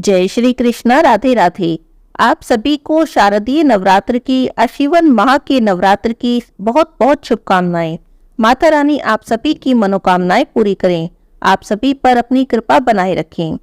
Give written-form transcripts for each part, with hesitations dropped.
जय श्री कृष्णा। राधे राधे। आप सभी को शारदीय नवरात्र की, आश्विन माह के नवरात्र की बहुत बहुत शुभकामनाएं। माता रानी आप सभी की मनोकामनाएं पूरी करें, आप सभी पर अपनी कृपा बनाए रखें।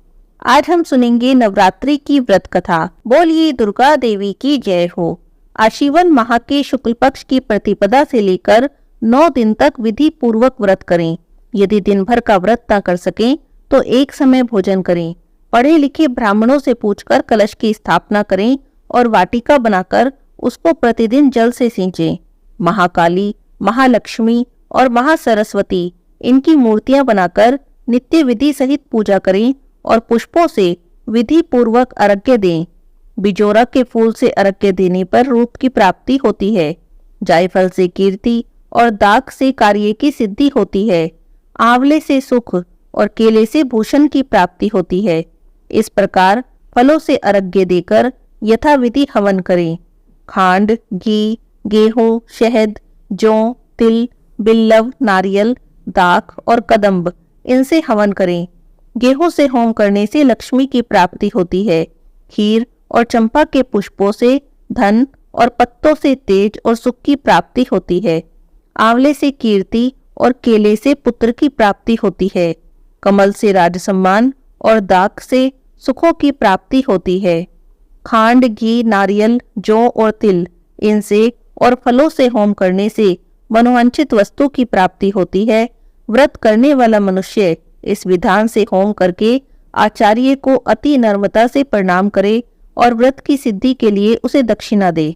आज हम सुनेंगे नवरात्रि की व्रत कथा। बोलिए दुर्गा देवी की जय हो। आश्विन माह के शुक्ल पक्ष की प्रतिपदा से लेकर 9 दिन तक विधि पूर्वक व्रत करें। यदि दिन भर का व्रत न कर सकें तो एक समय भोजन करें। पढ़े लिखे ब्राह्मणों से पूछकर कलश की स्थापना करें और वाटिका बनाकर उसको प्रतिदिन जल से सींचें। महाकाली, महालक्ष्मी और महासरस्वती इनकी मूर्तियां बनाकर नित्य विधि सहित पूजा करें और पुष्पों से विधि पूर्वक अर्घ्य दें। बिजोरा के फूल से अर्घ्य देने पर रूप की प्राप्ति होती है। जायफल से कीर्ति और दाख से कार्य की सिद्धि होती है। आंवले से सुख और केले से भूषण की प्राप्ति होती है। इस प्रकार फलों से अर्घ्य देकर यथाविधि हवन करें। खांड, घी, गेहूं, शहद, जौ, तिल, बिल्लव, नारियल, दाख और कदम्ब इनसे हवन करें। गेहूं से होम करने से लक्ष्मी की प्राप्ति होती है। खीर और चंपा के पुष्पों से धन और पत्तों से तेज और सुख की प्राप्ति होती है। आंवले से कीर्ति और केले से पुत्र की प्राप्ति होती है। कमल से राजसम्मान और दाख से सुखों की प्राप्ति होती है। खांड, घी, नारियल, जौ और तिल इनसे और फलों से होम करने से मनोवांछित वस्तु की प्राप्ति होती है। व्रत करने वाला मनुष्य इस विधान से होम करके आचार्य को अति नम्रता से प्रणाम करे और व्रत की सिद्धि के लिए उसे दक्षिणा दे।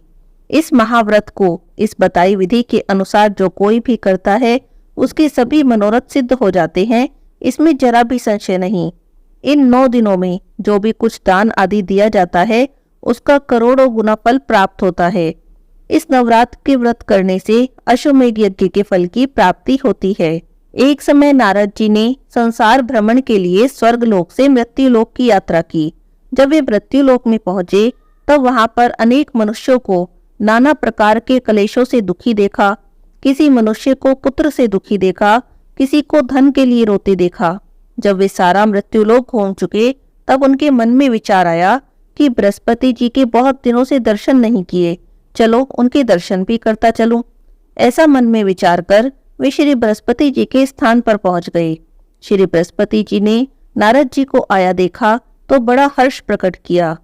इस महाव्रत को इस बताई विधि के अनुसार जो कोई भी करता है उसके सभी मनोरथ सिद्ध हो जाते हैं, इसमें जरा भी संशय नहीं। इन 9 दिनों में जो भी कुछ दान आदि दिया जाता है उसका करोड़ों गुना फल प्राप्त होता है। इस नवरात्र के व्रत करने से अश्वमेध यज्ञ के फल की प्राप्ति होती है। एक समय नारद जी ने संसार भ्रमण के लिए स्वर्गलोक से मृत्युलोक की यात्रा की। जब वे मृत्युलोक में पहुंचे तब वहां पर अनेक मनुष्यों को नाना प्रकार के कलेशों से दुखी देखा। किसी मनुष्य को पुत्र से दुखी देखा, किसी को धन के लिए रोते देखा। जब वे सारा मृत्युलोक घूम चुके तब उनके मन में विचार आया कि बृहस्पति जी के बहुत दिनों से दर्शन नहीं किए, चलो उनके दर्शन भी करता चलूं। ऐसा मन में विचार कर वे श्री बृहस्पति जी के स्थान पर पहुंच गए। श्री बृहस्पति जी ने नारद जी को आया देखा तो बड़ा हर्ष प्रकट किया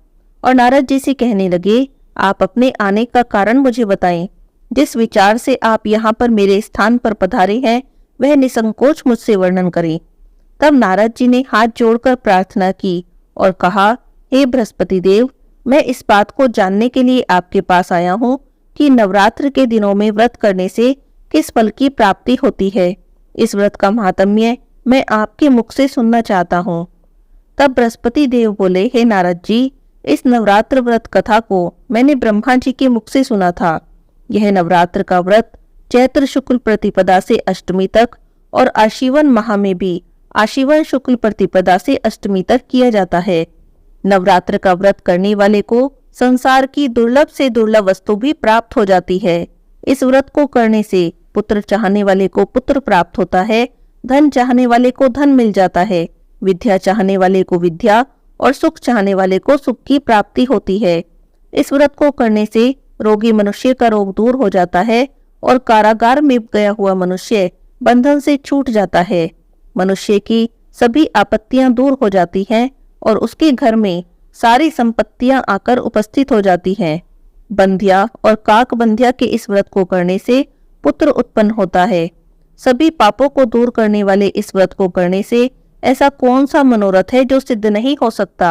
और नारद जी से कहने लगे, आप अपने आने का कारण मुझे बताएं। जिस विचार से आप यहाँ पर मेरे स्थान पर पधारे हैं वह निसंकोच मुझसे वर्णन करें। तब नारद जी ने हाथ जोड़कर प्रार्थना की और कहा, हे बृहस्पति देव, मैं इस बात को जानने के लिए आपके पास आया हूँ कि नवरात्र के दिनों में व्रत करने से किस फल की प्राप्ति होती है। इस व्रत का महात्म्य मैं आपके मुख से सुनना चाहता हूँ। तब बृहस्पति देव बोले, हे नारद जी, इस नवरात्र व्रत कथा को मैंने ब्रह्मा जी के मुख से सुना था। यह नवरात्र का व्रत चैत्र शुक्ल प्रतिपदा से अष्टमी तक और आश्विन माह में भी आश्विन शुक्ल प्रतिपदा से अष्टमी तक किया जाता है। नवरात्र का व्रत करने वाले को संसार की दुर्लभ से दुर्लभ वस्तु भी प्राप्त हो जाती है। इस व्रत को करने से पुत्र चाहने वाले को पुत्र प्राप्त होता है, धन चाहने वाले को धन मिल जाता है, विद्या चाहने वाले को विद्या और सुख चाहने वाले को सुख की प्राप्ति होती है। इस व्रत को करने से रोगी मनुष्य का रोग दूर हो जाता है और कारागार में गया हुआ मनुष्य बंधन से छूट जाता है। मनुष्य की सभी आपत्तियां दूर हो जाती हैं और उसके घर में सारी संपत्तियां आकर उपस्थित हो जाती हैं। बंध्या और काक बंध्या के इस व्रत को करने से पुत्र उत्पन्न होता है। सभी पापों को दूर करने वाले इस व्रत को करने से ऐसा कौन सा मनोरथ है जो सिद्ध नहीं हो सकता।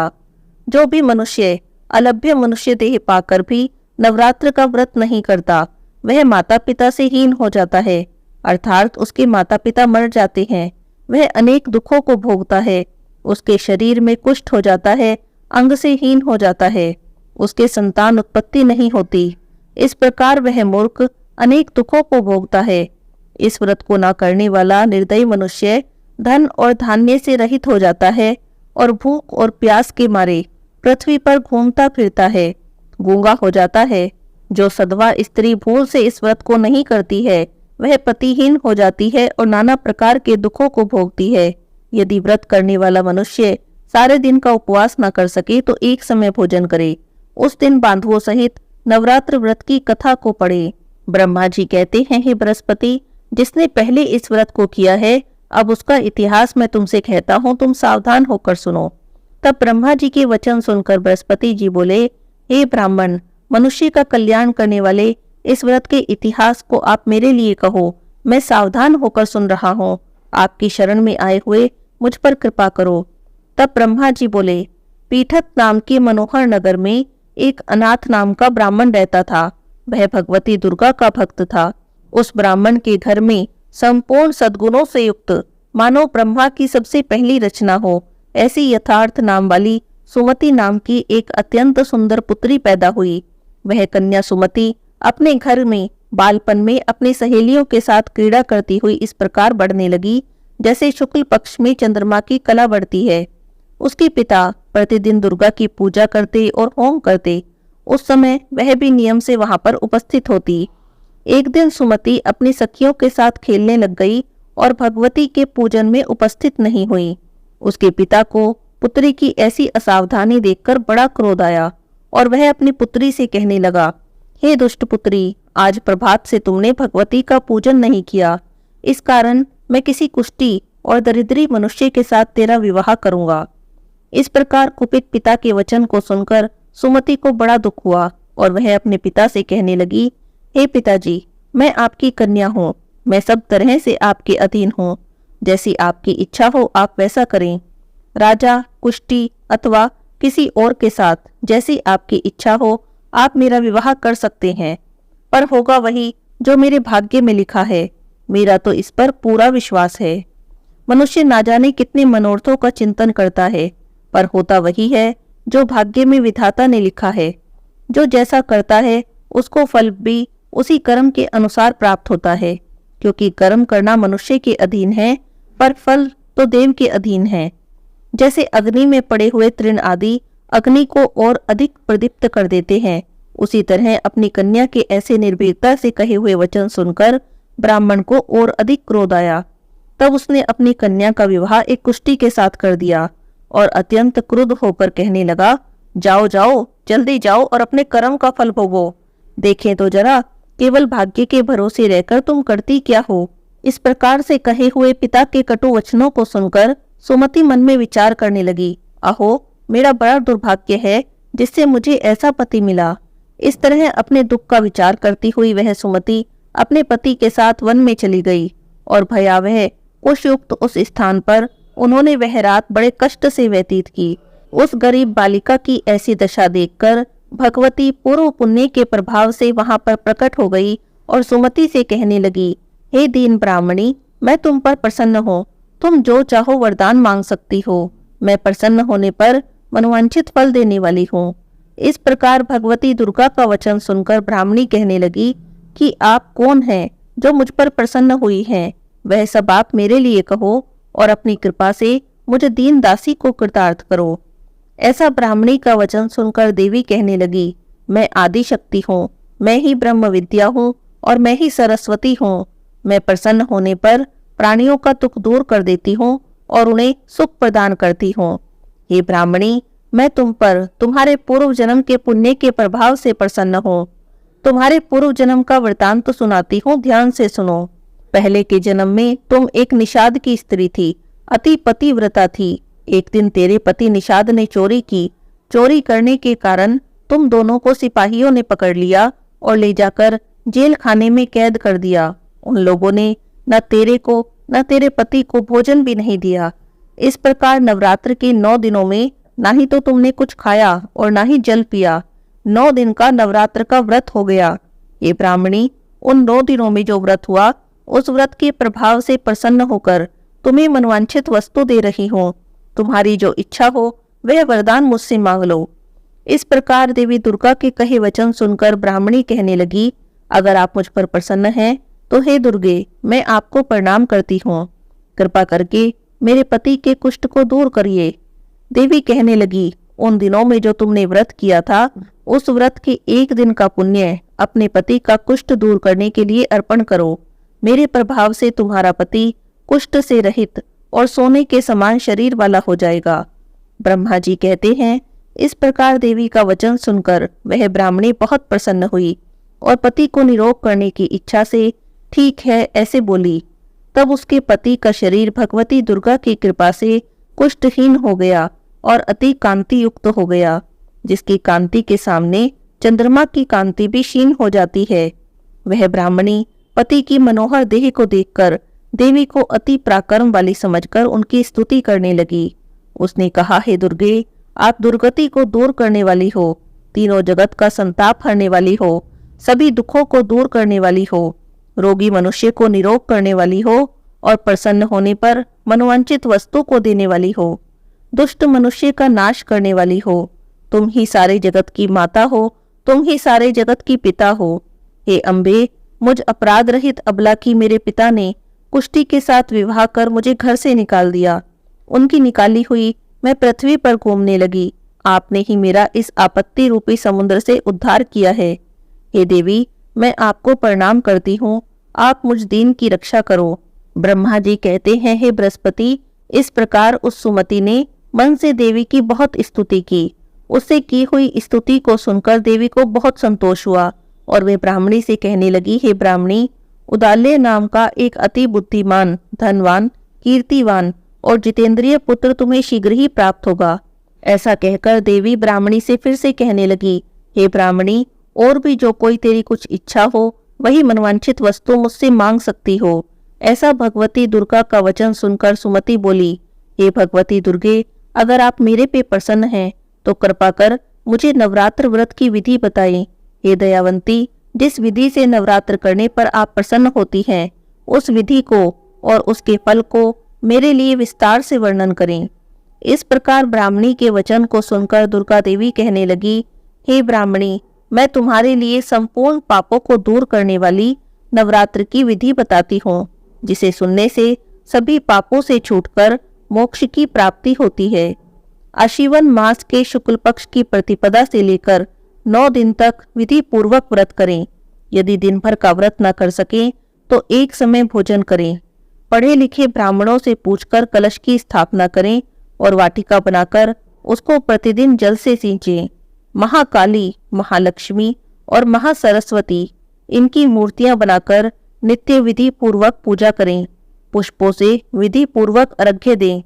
जो भी मनुष्य अलभ्य मनुष्य देह पाकर भी नवरात्र का व्रत नहीं करता वह माता पिता से हीन हो जाता है, अर्थात उसके माता पिता मर जाते हैं। वह अनेक दुखों को भोगता है, उसके शरीर में कुष्ठ हो जाता है, अंग से हीन हो जाता है, उसके संतान उत्पत्ति नहीं होती। इस प्रकार वह मूर्ख अनेक दुखों को भोगता है। इस व्रत को न करने वाला निर्दयी मनुष्य धन और धान्य से रहित हो जाता है और भूख और प्यास के मारे पृथ्वी पर घूमता फिरता है, गूंगा हो जाता है। जो सधवा स्त्री भूल से इस व्रत को नहीं करती है वह पतिहीन हो जाती है और नाना प्रकार के दुखों को भोगती है। यदि व्रत करने वाला मनुष्य सारे दिन का उपवास न कर सके तो एक समय भोजन करे। उस दिन बांधुओं सहित नवरात्र व्रत की कथा को पढ़े। ब्रह्मा जी कहते हैं, हे बृहस्पति, जिसने पहले इस व्रत को किया है, अब उसका इतिहास मैं तुमसे कहता हूँ, तुम सावधान होकर सुनो। तब ब्रह्मा जी के वचन सुनकर बृहस्पति जी बोले, हे ब्राह्मण, मनुष्य का कल्याण करने वाले इस व्रत के इतिहास को आप मेरे लिए कहो। मैं सावधान होकर सुन रहा हूँ। आपकी शरण में आए हुए मुझ पर कृपा करो। तब ब्रह्मा जी बोले, पीठक नाम के मनोहर नगर में एक अनाथ नाम का ब्राह्मण रहता था। वह भगवती दुर्गा का भक्त था। उस ब्राह्मण के घर में संपूर्ण सद्गुणों से युक्त, मानो ब्रह्मा की सबसे पहली रचना हो, ऐसी यथार्थ नाम वाली सुमति नाम की एक अत्यंत सुंदर पुत्री पैदा हुई। वह कन्या सुमति अपने घर में बालपन में अपनी सहेलियों के साथ क्रीड़ा करती हुई इस प्रकार बढ़ने लगी, जैसे शुक्ल पक्ष में चंद्रमा की कला बढ़ती है। उसके पिता प्रतिदिन दुर्गा की पूजा करते और होम करते। उस समय वह भी नियम से वहां पर उपस्थित होती। एक दिन सुमति अपनी सखियों के साथ खेलने लग गई और भगवती के पूजन में उपस्थित नहीं हुई। उसके पिता को पुत्री की ऐसी असावधानी देखकर बड़ा क्रोध आया और वह अपनी पुत्री से कहने लगा, हे दुष्ट पुत्री, आज प्रभात से तुमने भगवती का पूजन नहीं किया। इस कारण मैं किसी कुष्ठी और दरिद्री मनुष्य के साथ तेरा विवाह करूंगा। इस प्रकार कुपित पिता के वचन को सुनकर सुमति को बड़ा दुख हुआ और वह अपने पिता से कहने लगी, हे पिताजी, मैं आपकी कन्या हूँ। मैं सब तरह से आपके अधीन हूँ। जैसी आपकी इच्छा हो आप वैसा करें। राजा, कुष्ठी अथवा किसी और के साथ जैसी आपकी इच्छा हो आप मेरा विवाह कर सकते हैं, पर होगा वही जो मेरे भाग्य में लिखा है। मेरा तो इस पर पूरा विश्वास है। मनुष्य ना जाने कितने मनोरथों का चिंतन करता है, पर होता वही है जो भाग्य में विधाता ने लिखा है। जो जैसा करता है उसको फल भी उसी कर्म के अनुसार प्राप्त होता है, क्योंकि कर्म करना मनुष्य के अधीन है, पर फल तो देव के अधीन है। जैसे अग्नि में पड़े हुए तृण आदि अग्नि को और अधिक प्रदीप्त कर देते हैं, उसी तरह अपनी कन्या के ऐसे निर्भीकता से कहे हुए वचन सुनकर ब्राह्मण को और अधिक क्रोध आया। तब उसने अपनी कन्या का विवाह एक कुष्ठी के साथ कर दिया और अत्यंत क्रुद्ध होकर कहने लगा, जाओ जाओ, जल्दी जाओ और अपने कर्म का फल भोगो। देखें तो जरा, केवल भाग्य के भरोसे रहकर तुम करती क्या हो। इस प्रकार से कहे हुए पिता के कटु वचनों को सुनकर सुमति मन में विचार करने लगी, अहो, मेरा बड़ा दुर्भाग्य है जिससे मुझे ऐसा पति मिला। इस तरह अपने दुख का विचार करती हुई वह सुमति अपने पति के साथ वन में चली गई और भयावह कुशयुक्त उस स्थान पर उन्होंने वह रात बड़े कष्ट से व्यतीत की। उस गरीब बालिका की ऐसी दशा देखकर भगवती पूर्व पुण्य के प्रभाव से वहां पर प्रकट हो गई और सुमति से कहने लगी, हे दीन ब्राह्मणी, मैं तुम पर प्रसन्न हूँ। तुम जो चाहो वरदान मांग सकती हो। मैं प्रसन्न होने पर मनोवांछित फल देने वाली हूँ। इस प्रकार भगवती दुर्गा का वचन सुनकर ब्राह्मणी कहने लगी कि आप कौन हैं जो मुझ पर प्रसन्न हुई हैं? वह सब आप मेरे लिए कहो और अपनी कृपा से मुझे दीन दासी को कृतार्थ करो। ऐसा ब्राह्मणी का वचन सुनकर देवी कहने लगी, मैं आदि शक्ति हूँ, मैं ही ब्रह्म विद्या हूँ और मैं ही सरस्वती हूँ। मैं प्रसन्न होने पर प्राणियों का दुख दूर कर देती हूँ और उन्हें सुख प्रदान करती हूँ। हे ब्राह्मणी, मैं तुम पर तुम्हारे पूर्व जन्म के पुण्य के प्रभाव से प्रसन्न हूँ। तुम्हारे पूर्व जन्म का वृतांत तो सुनाती हूँ, ध्यान से सुनो। पहले के जन्म में तुम एक निषाद की स्त्री थी, अति पतिव्रता थी। एक दिन तेरे पति निषाद ने चोरी की। चोरी करने के कारण तुम दोनों को सिपाहियों ने पकड़ लिया और ले जाकर जेल खाने में कैद कर दिया। उन लोगों ने न तेरे को न तेरे पति को भोजन भी नहीं दिया। इस प्रकार नवरात्र के 9 दिनों में ना ही तो तुमने कुछ खाया और ना ही जल पिया। 9 दिन का नवरात्र का व्रत हो गया। ये ब्राह्मणी, उन 9 दिनों में जो व्रत हुआ, उस व्रत के प्रभाव से प्रसन्न होकर तुम्हें मनवांछित वस्तु दे रही हूँ। तुम्हारी जो इच्छा हो वह वरदान मुझसे मांग लो। इस प्रकार देवी दुर्गा के कहे वचन सुनकर ब्राह्मणी कहने लगी, अगर आप मुझ पर प्रसन्न हैं तो हे दुर्गे, मैं आपको प्रणाम करती हूँ। कृपा करके मेरे पति के कुष्ठ को दूर करिए। देवी कहने लगी, उन दिनों में जो तुमने व्रत किया था, उस व्रत के 1 दिन का पुण्य अपने पति का कुष्ठ दूर करने के लिए अर्पण करो। मेरे प्रभाव से तुम्हारा पति कुष्ठ से रहित और सोने के समान शरीर वाला हो जाएगा। ब्रह्मा जी कहते हैं, इस प्रकार देवी का वचन सुनकर वह ब्राह्मणी बहुत प्रसन्न हुई और पति को निरोग करने की इच्छा से ठीक है ऐसे बोली। तब उसके पति का शरीर भगवती दुर्गा की कृपा से कुष्ठहीन हो गया और अति कांति युक्त हो गया, जिसकी कांति के सामने चंद्रमा की कांति भी क्षीण हो जाती है। वह ब्राह्मणी पति की मनोहर देह को देखकर देवी को अति पराक्रम वाली समझकर उनकी स्तुति करने लगी। उसने कहा, हे दुर्गे, आप दुर्गति को दूर करने वाली हो, तीनों जगत का संताप हरने वाली हो, सभी दुखों को दूर करने वाली हो, रोगी मनुष्य को निरोग करने वाली हो और प्रसन्न होने पर मनोवांछित वस्तु को देने वाली हो, दुष्ट मनुष्य का नाश करने वाली हो। तुम ही सारे जगत की माता हो, तुम ही सारे जगत की पिता हो। हे अम्बे, मुझ अपराध रहित अबला की मेरे पिता ने कुष्ठी के साथ विवाह कर मुझे घर से निकाल दिया। उनकी निकाली हुई मैं पृथ्वी पर घूमने लगी। आपने ही मेरा इस आपत्ति रूपी समुद्र से उद्धार किया है। हे देवी, मैं आपको प्रणाम करती हूँ, आप मुझ दीन की रक्षा करो। ब्रह्मा जी कहते हैं, हे बृहस्पति, इस प्रकार उस सुमति ने मन से देवी की बहुत स्तुति की। उससे की हुई स्तुति को सुनकर देवी को बहुत संतोष हुआ और वे ब्राह्मणी से कहने लगी, हे ब्राह्मणी, उदाल्य नाम का एक अति बुद्धिमान, धनवान, कीर्तिवान और जितेंद्रिय पुत्र तुम्हें शीघ्र ही प्राप्त होगा। ऐसा कहकर देवी ब्राह्मणी से फिर से कहने लगी, हे ब्राह्मणी, और भी जो कोई तेरी कुछ इच्छा हो वही मनवांछित वस्तु मुझसे मांग सकती हो। ऐसा भगवती दुर्गा का वचन सुनकर सुमति बोली, हे भगवती दुर्गे, अगर आप मेरे पे प्रसन्न हैं तो कृपा कर मुझे नवरात्र व्रत की विधि बताएं। हे दयावंती, जिस विधि से नवरात्र करने पर आप प्रसन्न होती हैं, उस विधि को और उसके फल को मेरे लिए विस्तार से वर्णन करें। इस प्रकार ब्राह्मणी के वचन को सुनकर दुर्गा देवी कहने लगी, हे ब्राह्मणी, मैं तुम्हारे लिए संपूर्ण पापों को दूर करने वाली नवरात्र की विधि बताती हूँ, जिसे सुनने से सभी पापों से छूटकर मोक्ष की प्राप्ति होती है। आशीवन मास के शुक्ल पक्ष की प्रतिपदा से लेकर 9 दिन तक विधि पूर्वक व्रत करें। यदि दिन भर का व्रत न कर सकें तो एक समय भोजन करें। पढ़े लिखे ब्राह्मणों से पूछकर कलश की स्थापना करें और वाटिका बनाकर उसको प्रतिदिन जल से सींचें। महाकाली, महालक्ष्मी और महासरस्वती, इनकी मूर्तियां बनाकर नित्य विधि पूर्वक पूजा करें। पुष्पों से विधि पूर्वक अर्घ्य दें।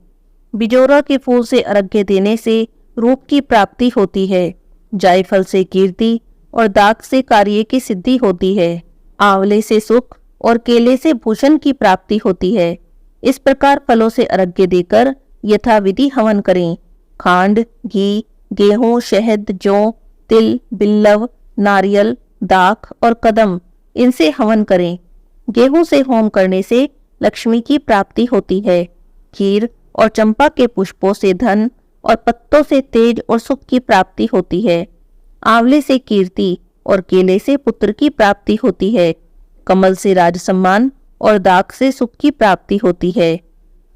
बिजोरा के फूल से अर्घ्य देने से रूप की प्राप्ति होती है। जायफल से कीर्ति और दाख से कार्य की सिद्धि होती है। आंवले से सुख और केले से भूषण की प्राप्ति होती है। इस प्रकार फलों से अर्घ्य देकर यथाविधि हवन करें। खांड, घी, गेहूं, शहद, जौ, तिल, बिल्लव, नारियल, दाख और कदम, इनसे हवन करें। गेहूं से होम करने से लक्ष्मी की प्राप्ति होती है। खीर और चंपा के पुष्पों से धन और पत्तों से तेज और सुख की प्राप्ति होती है। आंवले से कीर्ति और केले से पुत्र की प्राप्ति होती है। कमल से राज सम्मान और दाख से सुख की प्राप्ति होती है।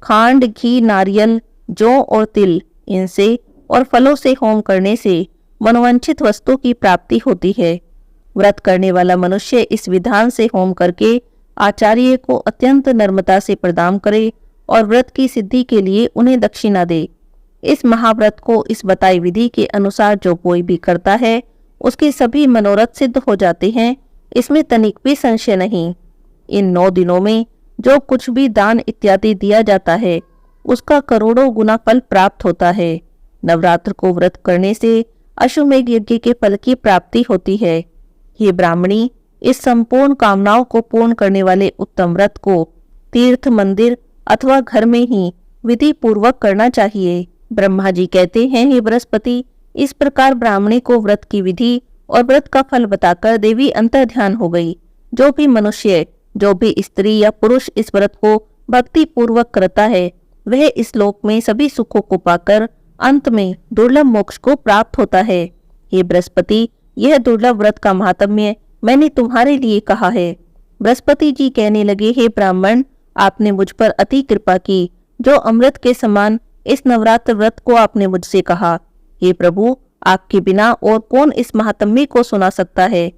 खांड, घी, नारियल, जौ और तिल, इनसे और फलों से होम करने से मनोवांछित वस्तु की प्राप्ति होती है। व्रत करने वाला मनुष्य इस विधान से होम करके आचार्य को अत्यंत नम्रता से प्रदान करे और व्रत की सिद्धि के लिए उन्हें दक्षिणा दे। इस महाव्रत को इस बताई विधि के अनुसार जो कोई भी करता है उसके सभी मनोरथ सिद्ध हो जाते हैं, इसमें तनिक भी संशय नहीं। इन 9 दिनों में जो कुछ भी दान इत्यादि दिया जाता है उसका करोड़ों गुना फल प्राप्त होता है। नवरात्र को व्रत करने से अश्वमेध यज्ञ के फल की प्राप्ति होती है। ये ब्राह्मणी, इस संपूर्ण कामनाओं को पूर्ण करने वाले उत्तम व्रत को तीर्थ, मंदिर अथवा घर में ही विधि पूर्वक करना चाहिए। ब्रह्मा जी कहते हैं, हे बृहस्पति, इस प्रकार ब्राह्मणी को व्रत की विधि और व्रत का फल बताकर देवी अंतर्ध्यान हो गई। जो भी मनुष्य, जो भी स्त्री या पुरुष इस व्रत को भक्ति पूर्वक करता है वह इस लोक में सभी सुखों को पाकर अंत में दुर्लभ मोक्ष को प्राप्त होता है। हे बृहस्पति, यह दुर्लभ व्रत का महात्म्य मैंने तुम्हारे लिए कहा है। बृहस्पति जी कहने लगे, हे ब्राह्मण, आपने मुझ पर अति कृपा की। जो अमृत के समान इस नवरात्र व्रत को आपने मुझसे कहा। हे प्रभु, आपके बिना और कौन इस महात्म्य को सुना सकता है।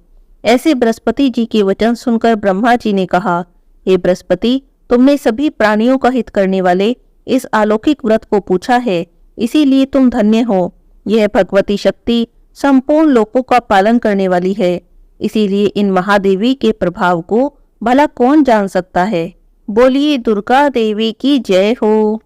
ऐसे बृहस्पति जी के वचन सुनकर ब्रह्मा जी ने कहा, हे बृहस्पति, तुमने सभी प्राणियों का हित करने वाले इस अलौकिक व्रत को पूछा है, इसीलिए तुम धन्य हो। यह भगवती शक्ति संपूर्ण लोकों का पालन करने वाली है। इसीलिए इन महादेवी के प्रभाव को भला कौन जान सकता है। बोलिए दुर्गा देवी की जय हो।